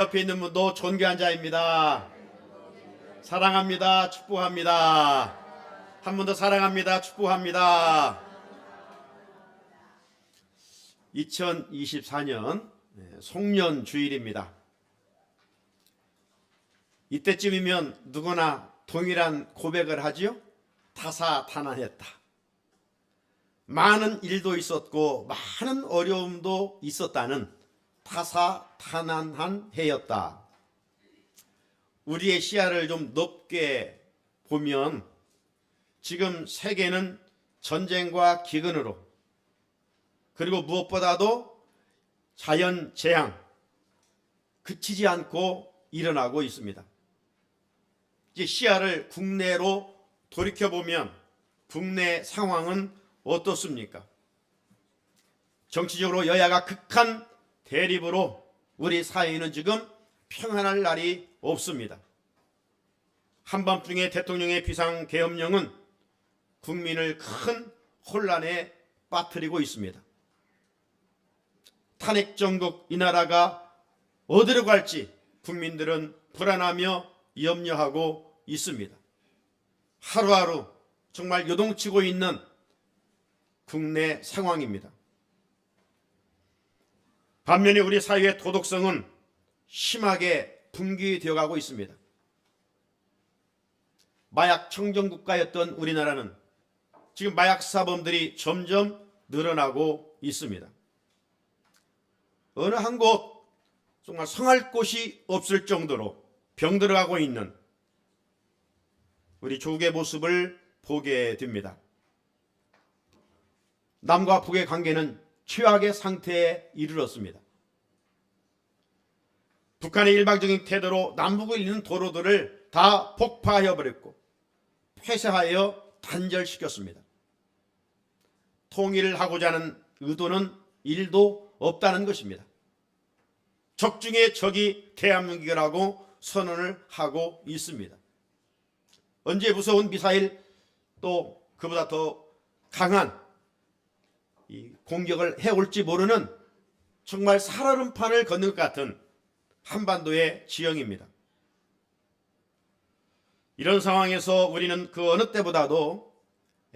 옆에 있는 분도 존귀한 자입니다. 사랑합니다. 축복합니다. 한 번 더 사랑합니다. 축복합니다. 2024년 송년주일입니다. 이때쯤이면 누구나 동일한 고백을 하지요. 다사다난했다. 많은 일도 있었고 많은 어려움도 있었다는 다사다난한 해였다. 우리의 시야를 좀 높게 보면 지금 세계는 전쟁과 기근으로, 그리고 무엇보다도 자연재앙 그치지 않고 일어나고 있습니다. 이제 시야를 국내로 돌이켜보면 국내 상황은 어떻습니까? 정치적으로 여야가 극한 대립으로 우리 사회는 지금 평안할 날이 없습니다. 한밤중에 대통령의 비상계엄령은 국민을 큰 혼란에 빠뜨리고 있습니다. 탄핵정국 이 나라가 어디로 갈지 국민들은 불안하며 염려하고 있습니다. 하루하루 정말 요동치고 있는 국내 상황입니다. 반면에 우리 사회의 도덕성은 심하게 붕괴되어 가고 있습니다. 마약 청정국가였던 우리나라는 지금 마약 사범들이 점점 늘어나고 있습니다. 어느 한 곳 정말 성할 곳이 없을 정도로 병들어가고 있는 우리 조국의 모습을 보게 됩니다. 남과 북의 관계는 최악의 상태에 이르렀습니다. 북한의 일방적인 태도로 남북을 잇는 도로들을 다 폭파해버렸고 폐쇄하여 단절시켰습니다. 통일을 하고자 하는 의도는 1도 없다는 것입니다. 적 중에 적이 대한민국이라고 선언을 하고 있습니다. 언제 무서운 미사일 또 그보다 더 강한 이 공격을 해올지 모르는 정말 살얼음판을 걷는 것 같은 한반도의 지형입니다. 이런 상황에서 우리는 그 어느 때보다도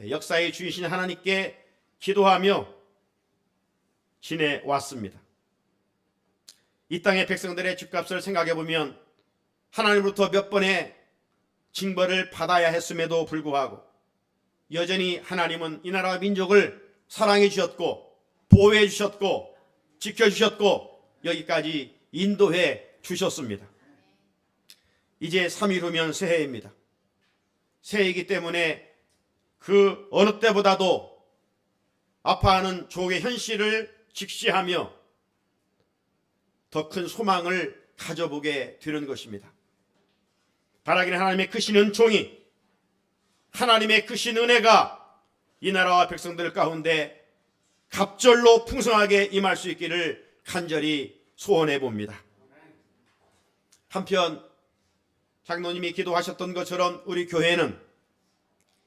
역사의 주이신 하나님께 기도하며 지내왔습니다. 이 땅의 백성들의 죗값을 생각해보면 하나님으로부터 몇 번의 징벌을 받아야 했음에도 불구하고 여전히 하나님은 이 나라와 민족을 사랑해 주셨고 보호해 주셨고 지켜주셨고 여기까지 인도해 주셨습니다. 이제 3일 후면 새해입니다. 새해이기 때문에 그 어느 때보다도 아파하는 조국의 현실을 직시하며 더 큰 소망을 가져보게 되는 것입니다. 바라기는 하나님의 크신 은총이, 하나님의 크신 은혜가 이 나라와 백성들 가운데 갑절로 풍성하게 임할 수 있기를 간절히 소원해 봅니다. 한편 장로님이 기도하셨던 것처럼 우리 교회는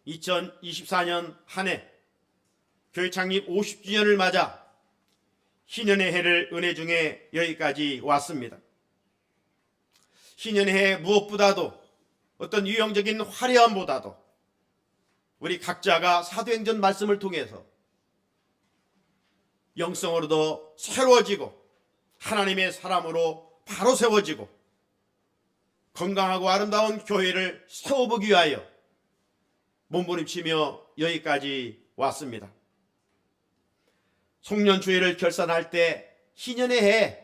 2024년 한 해 교회 창립 50주년을 맞아 희년의 해를 은혜 중에 여기까지 왔습니다. 희년의 해 무엇보다도 어떤 유형적인 화려함보다도 우리 각자가 사도행전 말씀을 통해서 영성으로도 새로워지고 하나님의 사람으로 바로 세워지고 건강하고 아름다운 교회를 세워보기 위하여 몸부림치며 여기까지 왔습니다. 송년주일을 결산할 때 희년의 해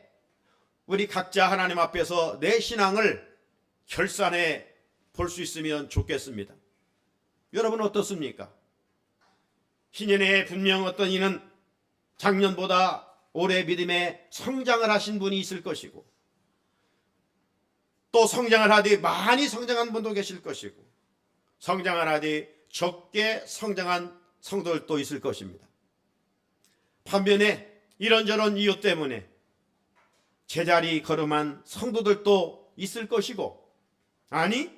우리 각자 하나님 앞에서 내 신앙을 결산해 볼 수 있으면 좋겠습니다. 여러분은 어떻습니까? 희년의 해 분명 어떤 이는 작년보다 올해 믿음에 성장을 하신 분이 있을 것이고 또 성장을 하되 많이 성장한 분도 계실 것이고 성장을 하되 적게 성장한 성도들도 있을 것입니다. 반면에 이런저런 이유 때문에 제자리 걸음한 성도들도 있을 것이고 아니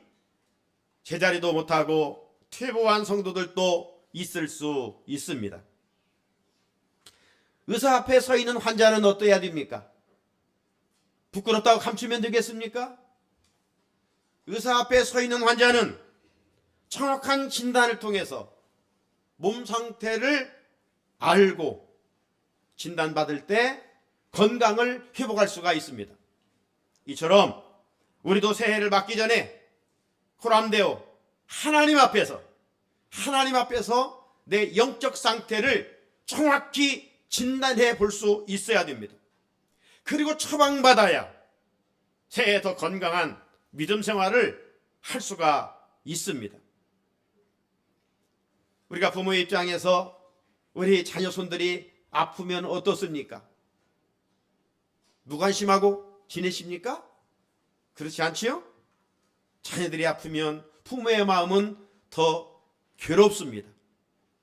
제자리도 못하고 퇴보한 성도들도 있을 수 있습니다. 의사 앞에 서 있는 환자는 어떠해야 됩니까? 부끄럽다고 감추면 되겠습니까? 의사 앞에 서 있는 환자는 정확한 진단을 통해서 몸 상태를 알고 진단받을 때 건강을 회복할 수가 있습니다. 이처럼 우리도 새해를 맞기 전에 코람데오 하나님 앞에서 내 영적 상태를 정확히 진단해 볼 수 있어야 됩니다. 그리고 처방받아야 새해 더 건강한 믿음 생활을 할 수가 있습니다. 우리가 부모의 입장에서 우리 자녀 손들이 아프면 어떻습니까? 무관심하고 지내십니까? 그렇지 않지요? 자녀들이 아프면 부모의 마음은 더 괴롭습니다.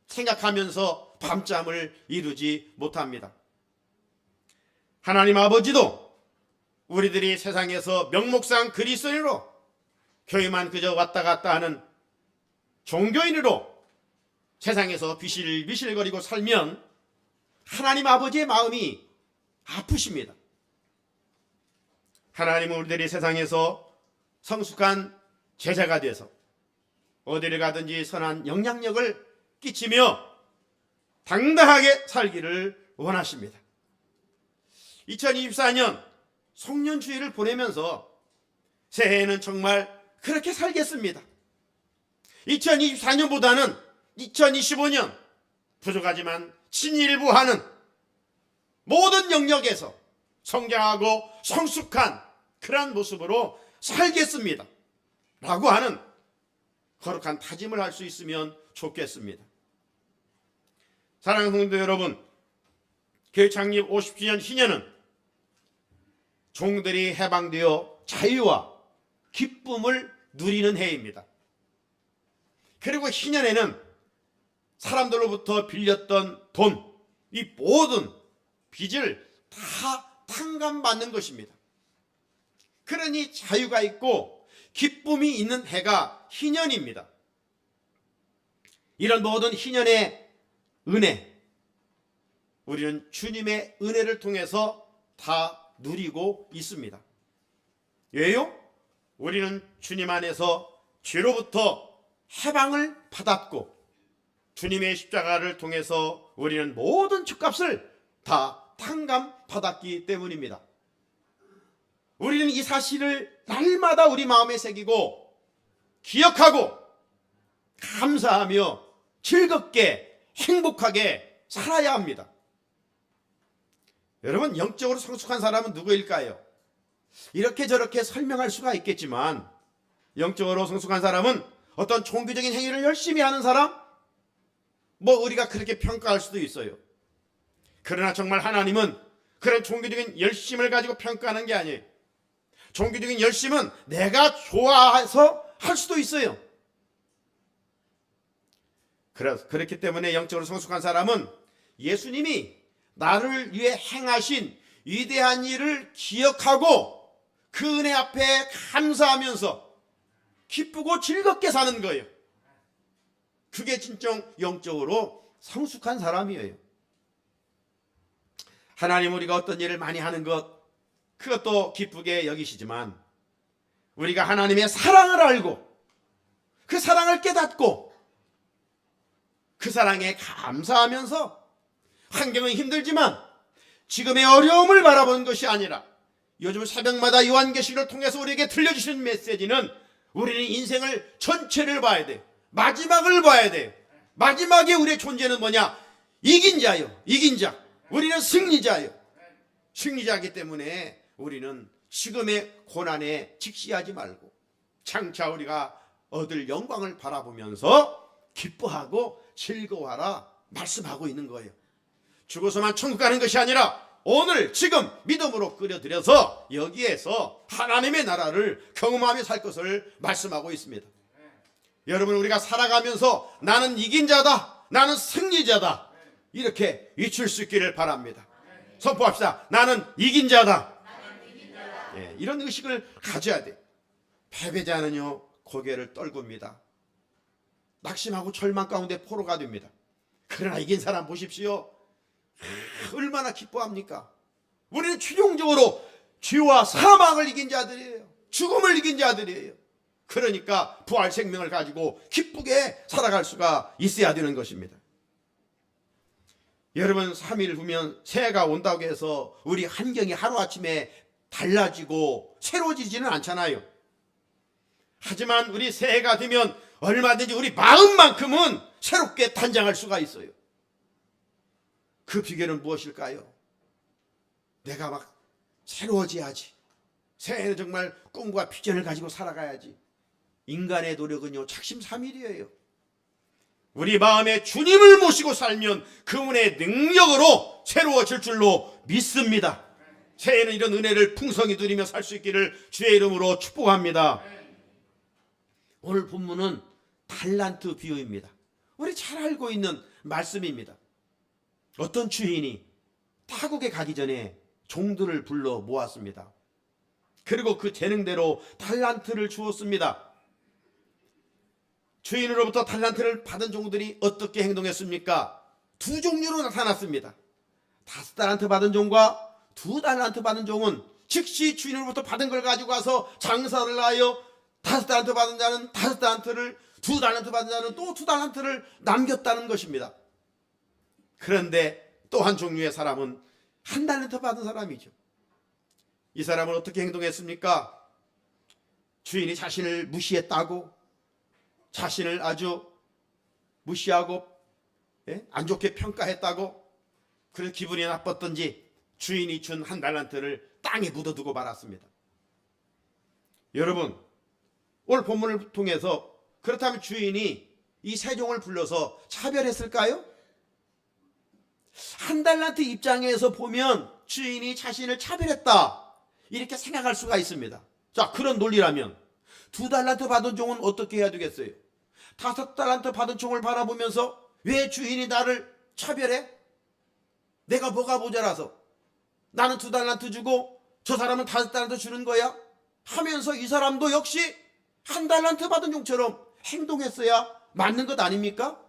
생각하면서 밤잠을 이루지 못합니다. 하나님 아버지도 우리들이 세상에서 명목상 그리스도인으로 교회만 그저 왔다 갔다 하는 종교인으로 세상에서 비실비실거리고 살면 하나님 아버지의 마음이 아프십니다. 하나님은 우리들이 세상에서 성숙한 제자가 돼서 어디를 가든지 선한 영향력을 끼치며 당당하게 살기를 원하십니다. 2024년 송년주의를 보내면서 새해에는 정말 그렇게 살겠습니다. 2024년보다는 2025년 부족하지만 진일보하는 모든 영역에서 성장하고 성숙한 그러한 모습으로 살겠습니다 라고 하는 거룩한 다짐을 할 수 있으면 좋겠습니다. 사랑하는 성도 여러분, 교회 창립 50주년 희년은 종들이 해방되어 자유와 기쁨을 누리는 해입니다. 그리고 희년에는 사람들로부터 빌렸던 돈, 이 모든 빚을 다 탕감받는 것입니다. 그러니 자유가 있고 기쁨이 있는 해가 희년입니다. 이런 모든 희년의 은혜, 우리는 주님의 은혜를 통해서 다 누리고 있습니다. 왜요? 우리는 주님 안에서 죄로부터 해방을 받았고 주님의 십자가를 통해서 우리는 모든 죄값을 다 탕감받았기 때문입니다. 우리는 이 사실을 날마다 우리 마음에 새기고 기억하고 감사하며 즐겁게 행복하게 살아야 합니다. 여러분, 영적으로 성숙한 사람은 누구일까요? 이렇게 저렇게 설명할 수가 있겠지만 영적으로 성숙한 사람은 어떤 종교적인 행위를 열심히 하는 사람? 우리가 그렇게 평가할 수도 있어요. 그러나 정말 하나님은 그런 종교적인 열심을 가지고 평가하는 게 아니에요. 종교적인 열심은 내가 좋아해서 할 수도 있어요. 그렇기 때문에 영적으로 성숙한 사람은 예수님이 나를 위해 행하신 위대한 일을 기억하고 그 은혜 앞에 감사하면서 기쁘고 즐겁게 사는 거예요. 그게 진정 영적으로 성숙한 사람이에요. 하나님 우리가 어떤 일을 많이 하는 것, 그것도 기쁘게 여기시지만 우리가 하나님의 사랑을 알고 그 사랑을 깨닫고 그 사랑에 감사하면서 환경은 힘들지만 지금의 어려움을 바라보는 것이 아니라 요즘 새벽마다 요한계시를 통해서 우리에게 들려주시는 메시지는 우리는 인생을 전체를 봐야 돼. 마지막을 봐야 돼. 마지막에 우리의 존재는 뭐냐? 이긴 자요. 이긴 자. 우리는 승리자요. 승리자이기 때문에 우리는 지금의 고난에 직시하지 말고 장차 우리가 얻을 영광을 바라보면서 기뻐하고 즐거워하라 말씀하고 있는 거예요. 죽어서만 천국 가는 것이 아니라 오늘 지금 믿음으로 끌어들여서 여기에서 하나님의 나라를 경험하며 살 것을 말씀하고 있습니다. 여러분, 우리가 살아가면서 나는 이긴 자다, 나는 승리자다, 이렇게 외칠 수 있기를 바랍니다. 선포합시다. 나는 이긴 자다. 예, 이런 의식을 가져야 돼. 패배자는요 고개를 떨굽니다. 낙심하고 절망 가운데 포로가 됩니다. 그러나 이긴 사람 보십시오. 얼마나 기뻐합니까? 우리는 최종적으로 죄와 사망을 이긴 자들이에요. 죽음을 이긴 자들이에요. 그러니까 부활 생명을 가지고 기쁘게 살아갈 수가 있어야 되는 것입니다. 여러분, 3일 후면 새해가 온다고 해서 우리 환경이 하루아침에 달라지고 새로워지지는 않잖아요. 하지만 우리 새해가 되면 얼마든지 우리 마음만큼은 새롭게 단장할 수가 있어요. 그 비결은 무엇일까요? 내가 막 새로워져야지. 새해는 정말 꿈과 비전을 가지고 살아가야지. 인간의 노력은요, 작심삼일이에요. 우리 마음에 주님을 모시고 살면 그분의 능력으로 새로워질 줄로 믿습니다. 새해는 이런 은혜를 풍성히 누리며 살 수 있기를 주의 이름으로 축복합니다. 오늘 본문은 달란트 비유입니다. 우리 잘 알고 있는 말씀입니다. 어떤 주인이 타국에 가기 전에 종들을 불러 모았습니다. 그리고 그 재능대로 달란트를 주었습니다. 주인으로부터 달란트를 받은 종들이 어떻게 행동했습니까? 두 종류로 나타났습니다. 5달란트 받은 종과 2달란트 받은 종은 즉시 주인으로부터 받은 걸 가지고 와서 장사를 하여 5달란트 받은 자는 5달란트를, 2달란트 받은 자는 또 2달란트를 남겼다는 것입니다. 그런데 또 한 종류의 사람은 1달란트 받은 사람이죠. 이 사람은 어떻게 행동했습니까? 주인이 자신을 무시했다고, 자신을 아주 무시하고 안 좋게 평가했다고, 그래서 기분이 나빴던지 주인이 준 1달란트를 땅에 묻어두고 말았습니다. 여러분, 오늘 본문을 통해서 그렇다면 주인이 이 세 종을 불러서 차별했을까요? 1달란트 입장에서 보면 주인이 자신을 차별했다, 이렇게 생각할 수가 있습니다. 자, 그런 논리라면 2달란트 받은 종은 어떻게 해야 되겠어요? 5달란트 받은 종을 바라보면서 왜 주인이 나를 차별해? 내가 뭐가 모자라서? 나는 2달란트 주고 저 사람은 5달란트 주는 거야? 하면서 이 사람도 역시 1달란트 받은 종처럼 행동했어야 맞는 것 아닙니까?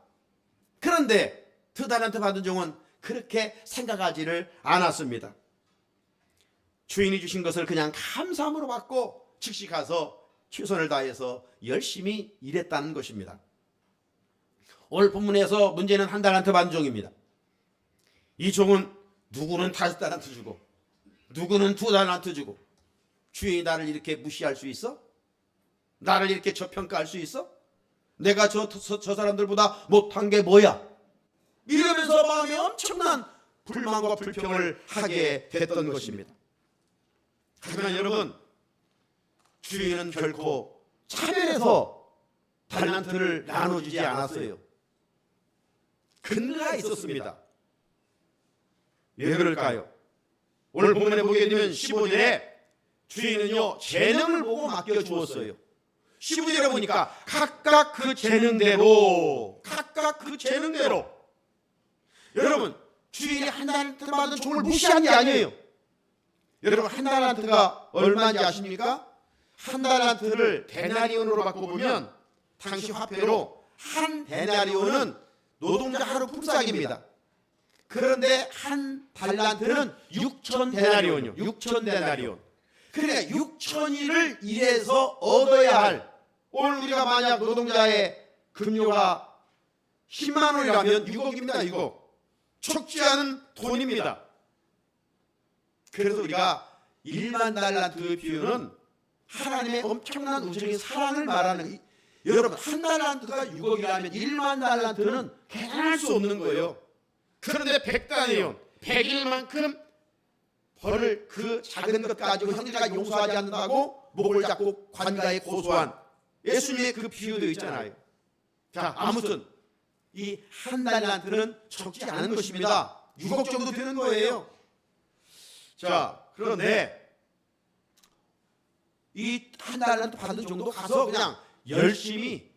그런데 2달란트 받은 종은 그렇게 생각하지를 않았습니다. 주인이 주신 것을 그냥 감사함으로 받고 즉시 가서 최선을 다해서 열심히 일했다는 것입니다. 오늘 본문에서 문제는 1달란트 받은 종입니다. 이 종은 누구는 5달란트 주고 누구는 2달란트 주고, 주인이 나를 이렇게 무시할 수 있어? 나를 이렇게 저평가할 수 있어? 내가 저 사람들보다 못한 게 뭐야? 이러면서 마음에 엄청난 불만과 불평을 하게 됐던 것입니다. 하지만 여러분, 주인은 결코 차별해서 달란트를 나눠주지 않았어요. 근거가 있었습니다. 왜 그럴까요? 오늘 본문에 보게 되면 15절에 주인은요, 재능을 보고 맡겨주었어요. 15절에 보니까 각각 그 재능대로, 여러분, 주인이 1달란트 받은 종을 무시한 게 아니에요. 여러분, 1달란트가 얼마인지 아십니까? 1달란트를 데나리온으로 바꿔보면 당시 화폐로 한 데나리온은 노동자 하루 품삯입니다. 그런데 1달란트는 6,000데나리온이요. 6,000데나리온. 그러니까 6,000일을 일해서 얻어야 할, 오늘 우리가 만약 노동자의 급료가 10만 원이라면 6억입니다. 6억. 적지 않은 돈입니다. 그래서 우리가 1만 달란트 비유는 하나님의 엄청난 우정의 사랑을 말하는, 여러분, 1달란트가 6억이라면 1만 달란트는 계산할 수 없는 거예요. 그런데 100달러요, 100일만큼 벌을 그 작은 것 가지고 형제가 용서하지 않는다고 목을 잡고 관가에 고소한 예수님의 그 비유도 있잖아요. 자, 아무튼 이 1달란트는 적지 않은 것입니다. 6억 정도 되는 거예요. 자, 그런데 이 1달란트 받은 정도 가서 그냥 열심히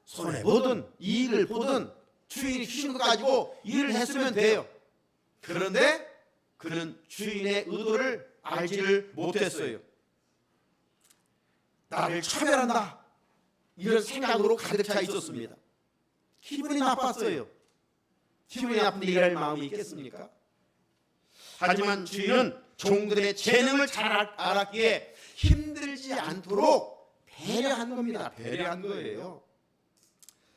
손해보든 이익을 보든 주인이 주신 것 가지고 일을 했으면 돼요. 그런데 그는 주인의 의도를 알지를 못했어요. 나를 차별한다, 이런 생각으로 가득 차 있었습니다. 기분이 나빴어요. 기분이 나쁜데 일할 마음이 있겠습니까? 하지만 주인은 종들의 재능을 잘 알았기에 힘들지 않도록 배려한 겁니다. 배려한 거예요.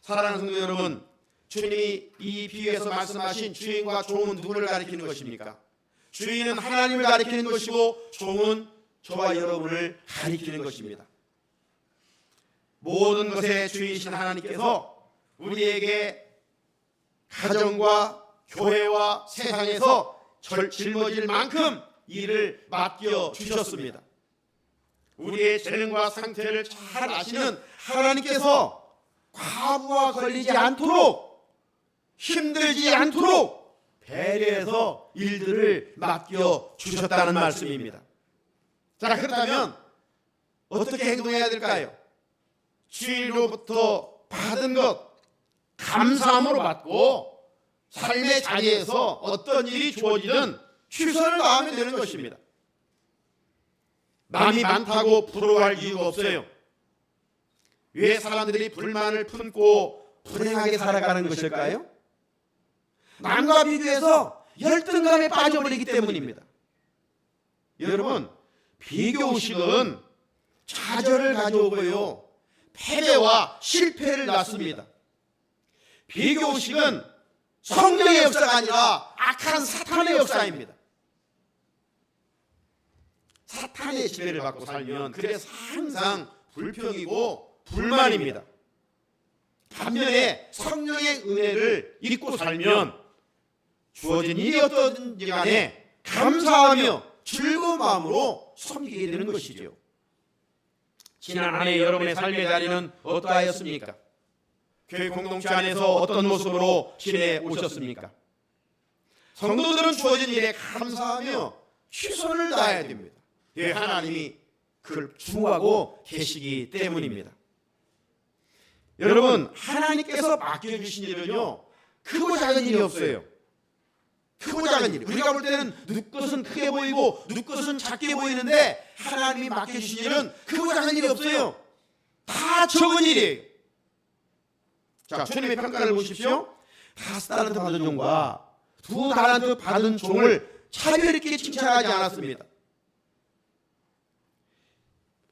사랑하는 성도 여러분, 주님이 이 비유에서 말씀하신 주인과 종은 누구를 가리키는 것입니까? 주인은 하나님을 가리키는 것이고 종은 저와 여러분을 가리키는 것입니다. 모든 것의 주인이신 하나님께서 우리에게 가정과 교회와 세상에서 짊어질 만큼 일을 맡겨 주셨습니다. 우리의 재능과 상태를 잘 아시는 하나님께서 과부하 걸리지 않도록, 힘들지 않도록 배려해서 일들을 맡겨 주셨다는 말씀입니다. 자, 그렇다면 어떻게 행동해야 될까요? 주인으로부터 받은 것 감사함으로 받고 삶의 자리에서 어떤 일이 주어지든 최선을 다하면 되는 것입니다. 남이 많다고 부러워할 이유가 없어요. 왜 사람들이 불만을 품고 불행하게 살아가는 것일까요? 남과 비교해서 열등감에 빠져버리기 때문입니다. 여러분, 비교의식은 좌절을 가져오고요, 패배와 실패를 낳습니다. 비교의식은 성령의 역사가 아니라 악한 사탄의 역사입니다. 사탄의 지배를 받고 살면 그래서 항상 불평이고 불만입니다. 반면에 성령의 은혜를 잊고 살면 주어진 일이 어떤지 간에 감사하며 즐거운 마음으로 섬기게 되는 것이죠. 지난 한 해 여러분의 삶의 자리는 어떠하였습니까? 교회 공동체 안에서 어떤 모습으로 지내오셨습니까? 성도들은 주어진 일에 감사하며 최선을 다해야 됩니다. 왜? 하나님이 그걸 주하고 계시기 때문입니다. 여러분, 하나님께서 맡겨주신 일은요, 크고 작은 일이 없어요. 크고 작은 일, 우리가 볼 때는 누구 것은 크게 보이고 누구 것은 작게 보이는데 하나님이 맡겨주신 일은 크고 작은 일이 없어요. 다 적은 일이에요. 자, 주님의 평가를 보십시오. 5달란트 받은 종과 2달란트 받은 종을 차별 있게 칭찬하지 않았습니다.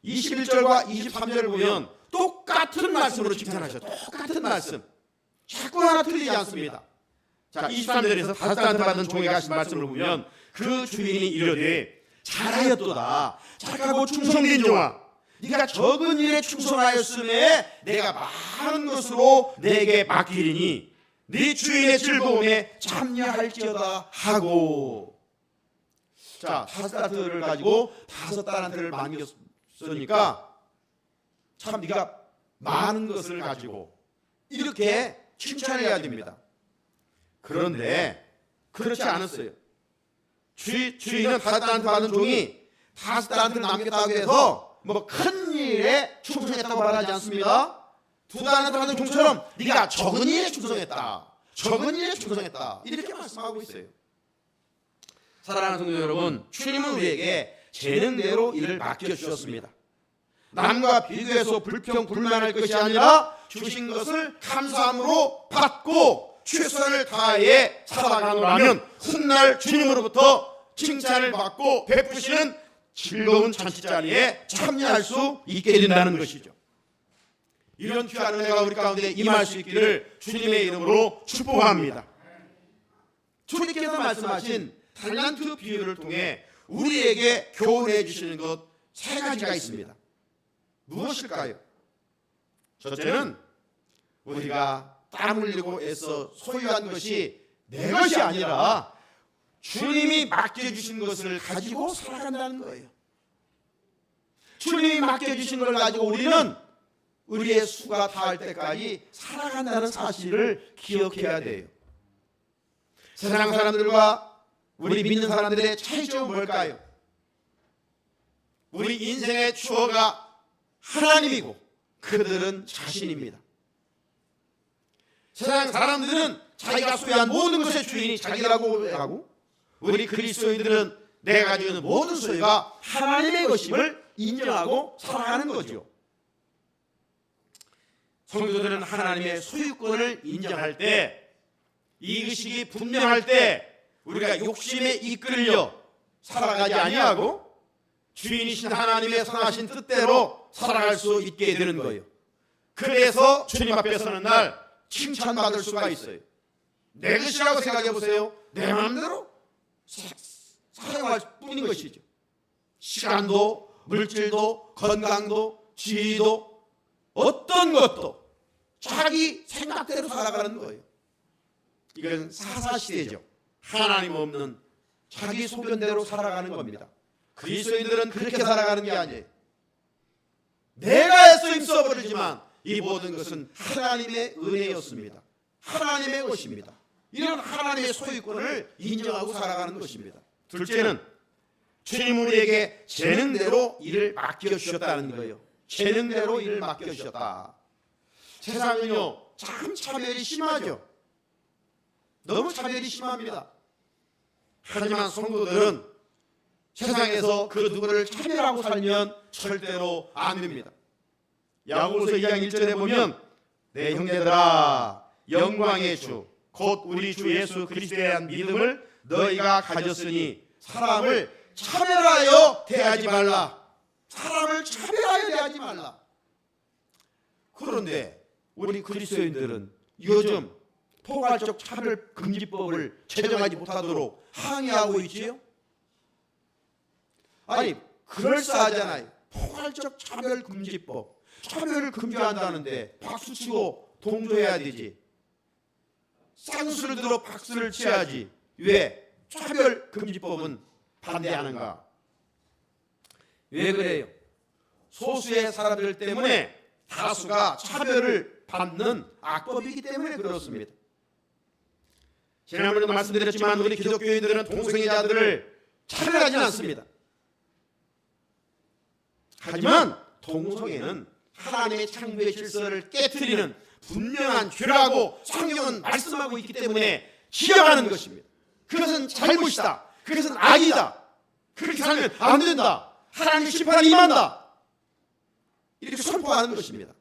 21절과 23절을 보면 똑같은 말씀으로 칭찬하셔. 똑같은 말씀. 자꾸 하나 틀리지 않습니다. 자, 23절에서 5달란트 받은 종에게 하신 말씀을 보면 그 주인이 이르되 잘하였도다. 착하고 충성된 종아, 네가 적은 일에 충성하였음에 내가 많은 것으로 내게 맡기리니 네 주인의 즐거움에 참여할지어다 하고. 자, 5달란트를 가지고 5달란트를 맡겼으니까 참 네가 많은 것을 가지고, 이렇게 칭찬해야 됩니다. 그런데 그렇지 않았어요. 주인은 5달란트 받은 종이 5달란트를 남겼다고 해서 뭐 큰 일에 충성했다고 말하지 않습니다. 2달란트 받은 종처럼 네가 적은 일에 충성했다, 적은 일에 충성했다, 이렇게 말씀하고 있어요. 사랑하는 성도 여러분, 주님은 우리에게 재능대로 일을 맡겨주셨습니다. 남과 비교해서 불평 불만할 것이 아니라 주신 것을 감사함으로 받고 최선을 다해 살아가노라면 훗날 주님으로부터 칭찬을 받고 베푸시는 즐거운 잔치자리에 참여할 수 있게 된다는 것이죠. 이런 귀한 은혜가 우리 가운데 임할 수 있기를 주님의 이름으로 축복합니다. 주님께서 말씀하신 달란트 비유를 통해 우리에게 교훈해 주시는 것 3가지가 있습니다. 무엇일까요? 첫째는 우리가 땀 흘리고 애써 소유한 것이 내 것이 아니라 주님이 맡겨주신 것을 가지고 살아간다는 거예요. 주님이 맡겨주신 걸 가지고 우리는 우리의 수가 다할 때까지 살아간다는 사실을 기억해야 돼요. 세상 사람들과 우리 믿는 사람들의 차이점은 뭘까요? 우리 인생의 주어가 하나님이고 그들은 자신입니다. 세상 사람들은 자기가 소유한 모든 것의 주인이 자기라고 하고, 우리 그리스도인들은 내가 가지고 있는 모든 소유가 하나님의 것임을 인정하고 살아가는 거죠. 성도들은 하나님의 소유권을 인정할 때, 이 의식이 분명할 때 우리가 욕심에 이끌려 살아가지 아니하고 주인이신 하나님의 선하신 뜻대로 살아갈 수 있게 되는 거예요. 그래서 주님 앞에 서는 날 칭찬받을 수가 있어요. 내 것이라고 생각해 보세요. 내 마음대로 사용할 뿐인 것이죠. 시간도, 물질도, 건강도, 지위도, 어떤 것도 자기 생각대로 살아가는 거예요. 이건 사사시대죠. 하나님 없는 자기 소견대로 살아가는 겁니다. 그리스도인들은 그렇게 살아가는 게 아니에요. 내가 애써 힘써버리지만 이 모든 것은 하나님의 은혜였습니다. 하나님의 것입니다. 이런 하나님의 소유권을 인정하고 살아가는 것입니다. 둘째는 주님 우리에게 재능대로 일을 맡겨주셨다는 거예요. 재능대로 일을 맡겨주셨다. 세상은요 참 차별이 심하죠. 너무 차별이 심합니다. 하지만 성도들은 세상에서 그 누구를 차별하고 살면 절대로 안 됩니다. 야고보서 2장 1절에 보면 내 형제들아 영광의 주 곧 우리 주 예수 그리스도에 대한 믿음을 너희가 가졌으니 사람을 차별하여 대하지 말라. 사람을 차별하여 대하지 말라. 그런데 우리 그리스도인들은 요즘 포괄적 차별 금지법을 제정하지 못하도록 항의하고 있지요. 아니 그럴싸하잖아요. 포괄적 차별 금지법. 차별을 금지한다는데 박수치고 동조해야 되지. 쌍수를 들어 박수를 쳐야지. 왜 차별 금지법은 반대하는가? 왜 그래요? 소수의 사람들 때문에 다수가 차별을 받는 악법이기 때문에 그렇습니다. 지난번에도 말씀드렸지만 우리 기독교인들은 동성애자들을 차별하지는 않습니다. 하지만 동성애는 하나님의 창조의 질서를 깨트리는 분명한 죄라고 성경은 말씀하고 있기 때문에 지적하는 것입니다. 그것은 잘못이다. 그것은 악이다. 그렇게 살면 안 된다. 하나님의 심판이 임한다. 이렇게 선포하는 것입니다.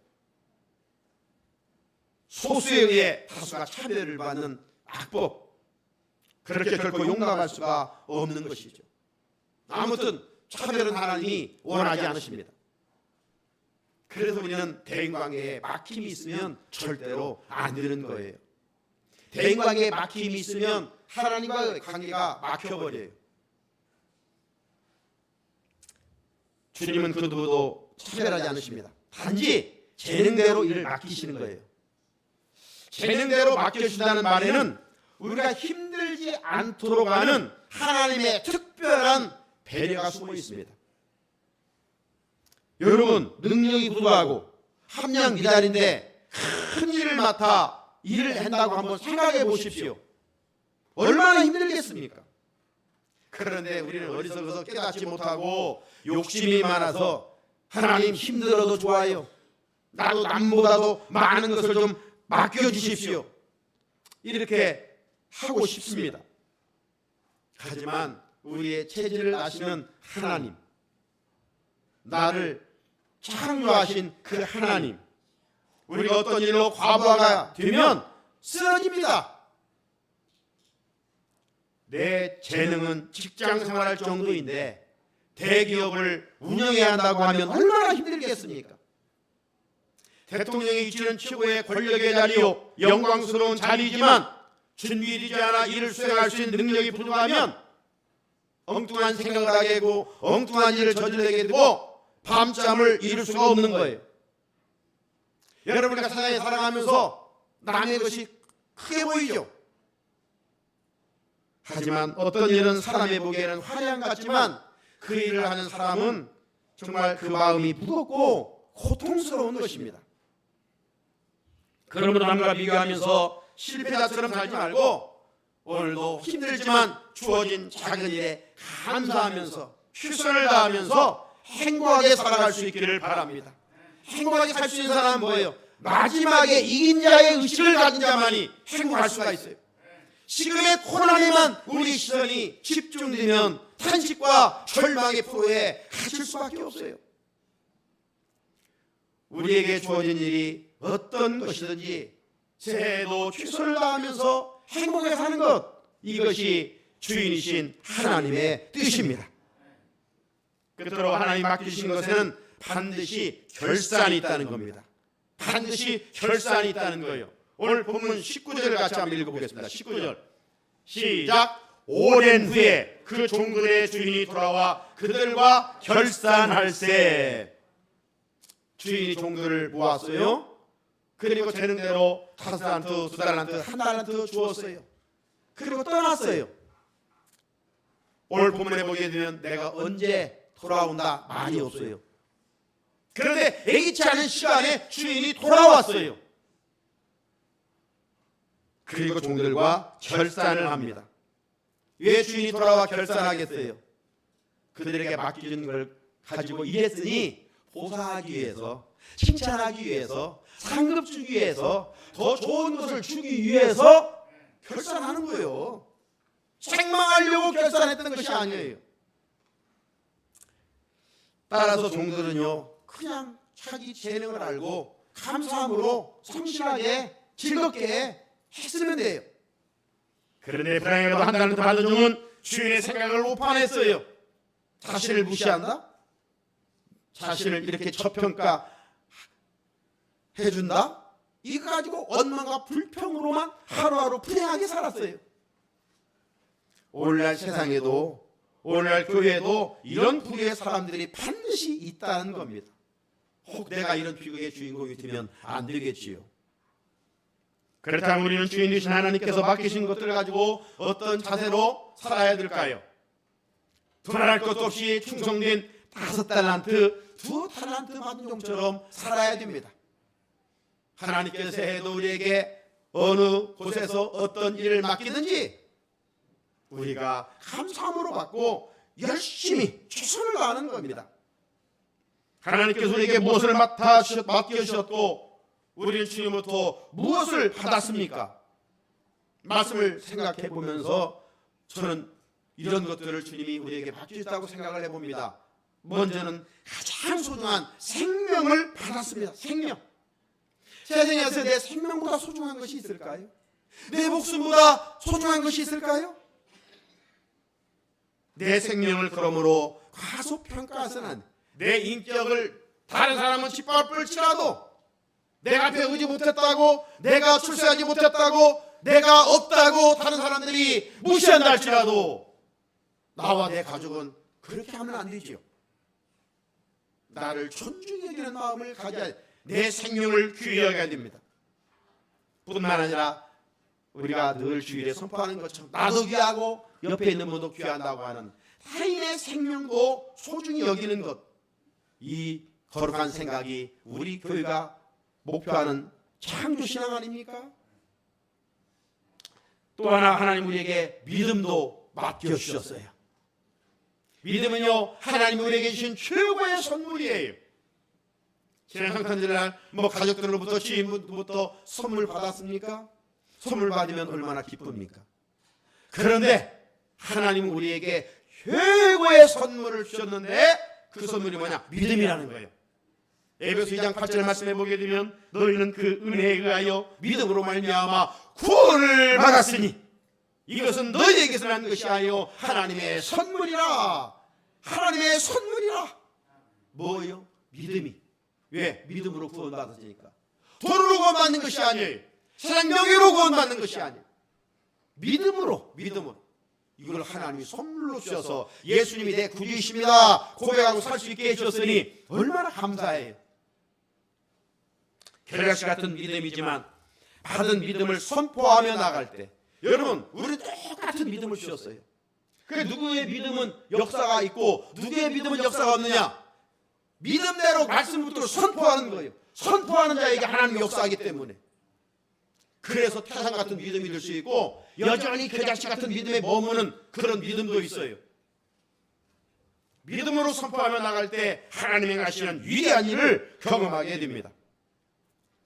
소수에 의해 다수가 차별을 받는 악법, 그렇게 결코 용납할 수가 없는 것이죠. 아무튼 차별은 하나님이 원하지 않으십니다. 그래서 우리는 대인관계에 막힘이 있으면 절대로 안 되는 거예요. 대인관계에 막힘이 있으면 하나님과의 관계가 막혀버려요. 주님은 그 누구도 차별하지 않으십니다. 단지 재능대로 일을 맡기시는 거예요. 재능대로 맡겨주신다는 말에는 우리가 힘들지 않도록 하는 하나님의 특별한 배려가 숨어 있습니다. 여러분 능력이 부족하고 함량 미달인데 큰 일을 맡아 일을 한다고 한번 생각해 보십시오. 얼마나 힘들겠습니까? 그런데 우리는 어리석어서 깨닫지 못하고 욕심이 많아서 하나님 힘들어도 좋아요. 나도 남보다도 많은 것을 좀 맡겨주십시오. 이렇게 하고 싶습니다. 하지만 우리의 체질을 아시는 하나님, 나를 창조하신 그 하나님, 우리가 어떤 일로 과부하가 되면 쓰러집니다. 내 재능은 직장 생활할 정도인데 대기업을 운영해야 한다고 하면 얼마나 힘들겠습니까? 대통령의 위치는 최고의 권력의 자리요 영광스러운 자리이지만 준비되지 않아 일을 수행할 수 있는 능력이 부족하면 엉뚱한 생각을 하게 되고 엉뚱한 일을 저지르게 되고 밤잠을 이룰 수가 없는 거예요. 여러분과 세상에 살아가면서 남의 것이 크게 보이죠. 하지만 어떤 일은 사람이 보기에는 화려한 것 같지만 그 일을 하는 사람은 정말 그 마음이 무겁고 고통스러운 것입니다. 그러므로 남과 비교하면서 실패자처럼 살지 말고 오늘도 힘들지만 주어진 작은 일에 감사하면서 최선을 다하면서 행복하게 살아갈 수 있기를 바랍니다. 행복하게 살 수 있는 사람은 뭐예요? 마지막에 이긴 자의 의식을 가진 자만이 행복할 수가 있어요. 지금의 고난에만 우리 시선이 집중되면 탄식과 절망의 포로에 갇힐 수밖에 없어요. 우리에게 주어진 일이 어떤 것이든지 새해도 최선을 다하면서 행복하게 사는 것, 이것이 주인이신 하나님의 뜻입니다. 끝으로 하나님 맡기신 것에는 반드시 결산이 있다는 겁니다. 반드시 결산이 있다는 거예요. 오늘 본문 19절을 같이 한번 읽어보겠습니다. 19절 시작. 오랜 후에 그 종들의 주인이 돌아와 그들과 결산할세. 주인이 종들을 모았어요. 그리고 되는 대로 5달란트, 2달란트, 1달란트 주었어요. 그리고 떠났어요. 오늘 본문에 보게 되면 내가 언제 돌아온다 말이 없어요. 그런데 예기치 않은 시간에 주인이 돌아왔어요. 그리고 종들과 결산을 합니다. 왜 주인이 돌아와 결산하겠어요? 그들에게 맡겨진 걸 가지고 일했으니 보상하기 위해서, 칭찬하기 위해서, 상급 주기 위해서, 더 좋은 것을 주기 위해서 결산하는 거예요. 책망하려고 결산했던 것이 아니에요. 따라서 종들은요, 그냥 자기 재능을 알고 감사함으로 성실하게 즐겁게 했으면 돼요. 그런데 불행하게도 1달란트 받은 종은 주인의 생각을 오판했어요. 자신을 무시한다? 자신을 이렇게 저평가 해준다? 이거 가지고 원망과 불평으로만 하루하루 불행하게 살았어요. 오늘날 세상에도, 오늘날 교회에도 이런 부류의 사람들이 반드시 있다는 겁니다. 혹 내가 이런 비극의 주인공이 되면 안 되겠지요. 그렇다면 우리는 주인 되신 하나님께서 맡기신 것들을 가지고 어떤 자세로 살아야 될까요? 두말할 것도 없이 충성된 5달란트, 2달란트 받은 종처럼 살아야 됩니다. 하나님께서 새해에도 우리에게 어느 곳에서 어떤 일을 맡기든지 우리가 감사함으로 받고 열심히 최선을 다하는 겁니다. 하나님께서 우리에게 무엇을 맡겨주셨고 우리는 주님으로부터 무엇을 받았습니까? 말씀을 생각해 보면서 저는 이런 것들을 주님이 우리에게 맡겨주셨다고 생각을 해봅니다. 먼저는 가장 소중한 생명을 받았습니다. 생명. 세상에서 내 생명보다 소중한 것이 있을까요? 내 목숨보다 소중한 것이 있을까요? 내 생명을 그러므로 과소평가해서는 안 돼. 내 인격을 다른 사람은 짓밟을지라도 내가 배우지 못했다고, 내가 출세하지 못했다고, 내가 없다고 다른 사람들이 무시한다 할지라도 나와 내 가족은 그렇게 하면 안 되지요. 나를 존중히 여기는 마음을 가져야 내 생명을 귀히 여겨야 됩니다. 뿐만 아니라 우리가 늘 주일에 선포하는 것처럼 나도 귀하고 옆에 있는 분도 귀한다고 하는 타인의 생명도 소중히 여기는 것, 이 거룩한 생각이 우리 교회가 목표하는 창조신앙 아닙니까? 또 하나 하나님 우리에게 믿음도 맡겨주셨어요. 믿음은요 하나님 우리에게 주신 최고의 선물이에요. 지난 성탄절날 가족들로부터 지인분부터 선물 받았습니까? 선물 받으면 얼마나 기쁩니까? 그런데 하나님은 우리에게 최고의 선물을 주셨는데 그 선물이 뭐냐? 믿음이라는 거예요. 에베소 2장 8절 말씀해 보게 되면 너희는 그 은혜에 의하여 믿음으로 말미암아 구원을 받았으니 이것은 너희에게서 난 것이 아니요 하나님의 선물이라. 하나님의 선물이라. 뭐예요? 믿음이. 왜? 믿음으로 구원받았으니까. 돈으로 구원받는 것이 아니에요. 세상 명예로 구원받는 것이 아니에요. 믿음으로. 이걸 하나님이 선물로 주셔서 예수님이 내 구주이십니다 고백하고 살 수 있게 해주셨으니 얼마나 감사해요. 결혼식 같은 믿음이지만 받은 믿음을 선포하며 나갈 때 여러분 우리는 똑같은 믿음을 주셨어요. 그래 누구의 믿음은 역사가 있고 누구의 믿음은 역사가 없느냐? 믿음대로 말씀부터 선포하는 거예요. 선포하는 자에게 하나님이 역사하기 때문에. 그래서 태산 같은 믿음이 될 수 있고 여전히 겨자씨 같은 믿음에 머무는 그런 믿음도 있어요. 믿음으로 선포하며 나갈 때 하나님의 하시는 위대한 일을 경험하게 됩니다.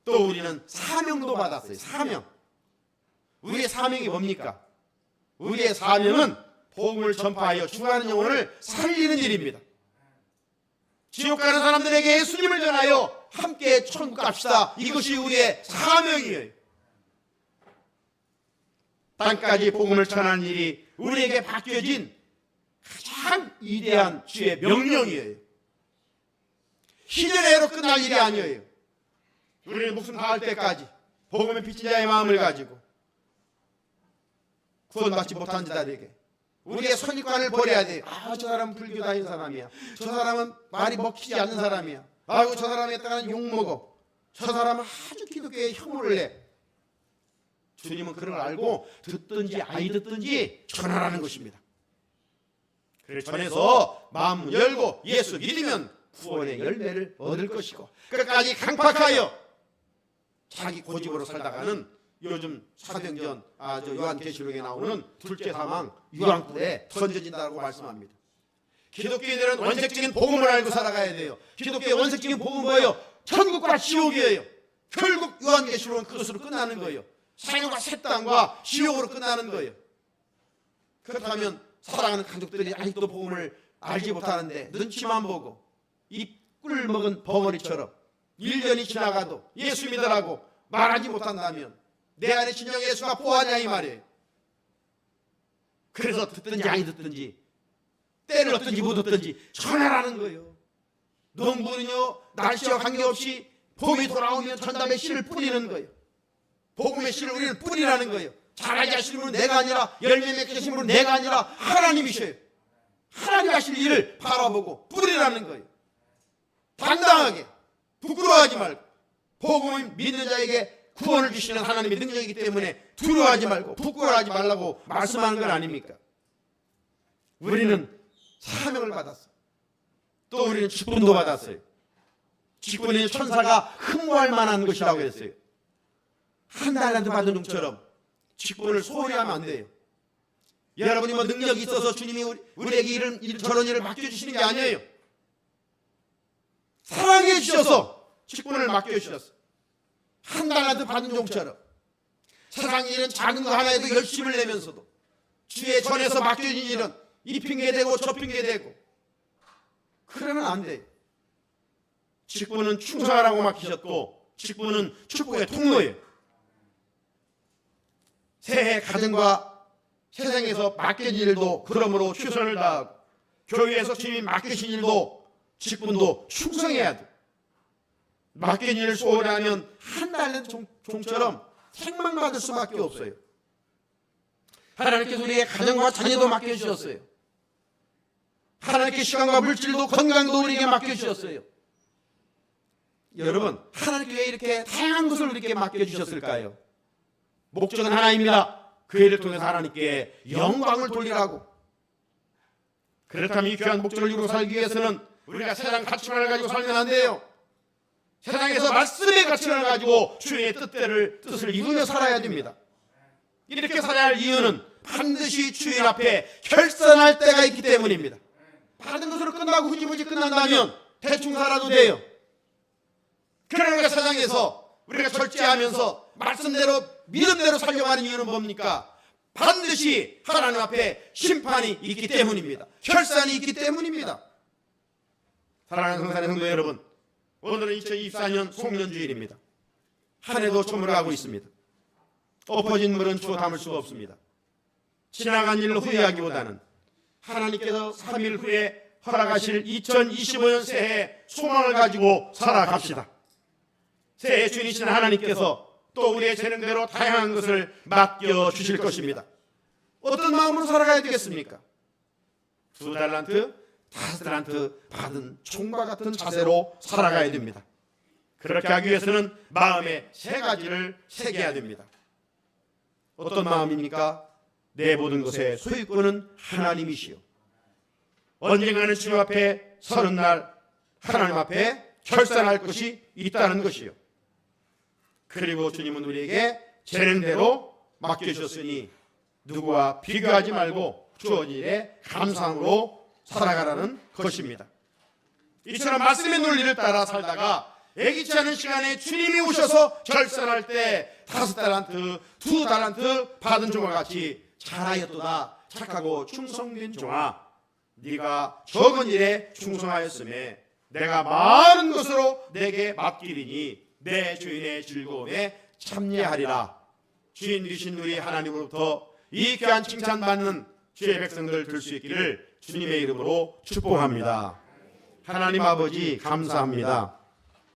또 우리는 사명도 받았어요. 사명. 우리의 사명이 뭡니까? 우리의 사명은 복음을 전파하여 죽어가는 영혼을 살리는 일입니다. 지옥 가는 사람들에게 예수님을 전하여 함께 천국 갑시다. 이것이 우리의 사명이에요. 땅까지 복음을 전하는 일이 우리에게 맡겨진 가장 위대한 주의 명령이에요. 희년애로 끝날 일이 아니에요. 우리는 목숨 다할 때까지 복음의 빚진 자의 마음을 가지고 구원받지 못한 자들에게 우리의 선입관을 버려야 돼요. 저 사람은 불교 다니는 사람이야. 저 사람은 말이 먹히지 않는 사람이야. 저 사람에 따라 욕먹어. 저 사람은 아주 기독교에 혐오를 내. 주님은 그런 걸 알고 듣든지 아니 듣든지 전하라는 것입니다. 그래서 전해서 마음 열고 예수 믿으면 구원의 열매를 얻을 것이고, 끝까지 강팍하여 자기 고집으로 살다가는 요즘 사도행전 요한계시록에 나오는 둘째 사망 유황불에 던져진다고 말씀합니다. 기독교인들은 원색적인 복음을 알고 살아가야 돼요. 기독교의 원색적인 복음은 뭐예요? 천국과 지옥이에요. 결국 요한계시록은 그것으로 끝나는 거예요. 생과 셋당과 지옥으로 끝나는 거예요. 그렇다면 사랑하는 가족들이 아직도 복음을 알지 못하는데 눈치만 보고 이 꿀 먹은 벙어리처럼 1년이 지나가도 예수 믿으라고 말하지 못한다면 내 안에 진정 예수가 보아냐 이 말이에요. 그래서 듣든지 아니 듣든지 때를 얻든지 못 얻든지 전하라는 거예요. 농부는요 날씨와 관계없이 봄이 돌아오면 전담의 씨를 뿌리는 거예요. 복음의 씨를 우리는 뿌리라는 거예요. 잘하지 하시는 분은 내가 아니라 열매 맺게 하시는 분은 내가 아니라 하나님이셔요. 하나님 하실 일을 바라보고 뿌리라는 거예요. 당당하게 부끄러워하지 말고 복음을 믿는 자에게 구원을 주시는 하나님의 능력이기 때문에 두려워하지 말고 부끄러워하지 말라고 말씀하는 건 아닙니까? 우리는 사명을 받았어요. 또 우리는 직분도 받았어요. 직분은 천사가 흠모할 만한 것이라고 했어요. 한 달란트 받은 종처럼 직분을 소홀히 하면 안 돼요. 여러분이 뭐 능력이 있어서 주님이 우리에게 저런 일을 맡겨주시는 게 아니에요. 사랑해 주셔서 직분을 맡겨주셨어요. 한 달란트 받은 종처럼 세상 일은 작은 거 하나에도 열심을 내면서도 주의 전에서 맡겨진 일은 이 핑계대고 저 핑계대고 그러면 안 돼요. 직분은 충성하라고 맡기셨고 직분은 축복의 통로예요. 새해 가정과 세상에서 맡겨진 일도 그러므로 최선을 다하고 교회에서 주님이 맡기신 일도 직분도 충성해야 돼. 맡긴 일을 소홀히 하면 한 달란트 종처럼 책망받을 수밖에 없어요. 하나님께서 우리의 가정과 자녀도 맡겨주셨어요. 하나님께 시간과 물질도 건강도 우리에게 맡겨주셨어요. 여러분 하나님께 왜 이렇게 다양한 것을 우리에게 맡겨주셨을까요? 목적은 하나입니다. 그 일을 통해서 하나님께 영광을 돌리라고. 그렇다면 이 귀한 목적을 이루고 살기 위해서는 우리가 세상 가치관을 가지고 살면 안 돼요. 세상에서 말씀의 가치관을 가지고 주의 뜻을 이루며 살아야 됩니다. 이렇게 살아야 할 이유는 반드시 주인 앞에 결산할 때가 있기 때문입니다. 받은 것으로 끝나고 후지부지 끝난다면 대충 살아도 돼요. 그러니까 세상에서 우리가 절제하면서 말씀대로 믿음대로 살려고 하는 이유는 뭡니까? 반드시 하나님 앞에 심판이 있기 때문입니다. 결산이 있기 때문입니다. 사랑하는 성산의 성도 여러분, 오늘은 2024년 송년주일입니다. 한 해도 저물어가고 있습니다. 엎어진 물은 주워 담을 수가 없습니다. 지나간 일을 후회하기보다는 하나님께서 3일 후에 허락하실 2025년 새해 소망을 가지고 살아갑시다. 새해 주인이신 하나님께서 또 우리의 재능대로 다양한 것을 맡겨주실 것입니다. 어떤 마음으로 살아가야 되겠습니까? 2달란트, 5달란트 받은 총과 같은 자세로 살아가야 됩니다. 그렇게 하기 위해서는 마음에 3가지를 새겨야 됩니다. 어떤 마음입니까? 내 모든 것의 소유권은 하나님이시오. 언젠가는 주님 앞에 서는 날 하나님 앞에 결산할 것이 있다는 것이요. 그리고 주님은 우리에게 재능대로 맡겨주셨으니 누구와 비교하지 말고 주어진 일에 감사함으로 살아가라는 것입니다. 이처럼 말씀의 논리를 따라 살다가 예기치 않은 시간에 주님이 오셔서 결산할 때 5달란트, 2달란트 받은 종과 같이 잘하였도다 착하고 충성된 종아, 네가 적은 일에 충성하였음에 내가 많은 것으로 내게 맡기리니 내 주인의 즐거움에 참여하리라. 주인 되신 우리 하나님으로부터 이 귀한 칭찬받는 주의 백성들 될 수 있기를 주님의 이름으로 축복합니다. 하나님 아버지 감사합니다.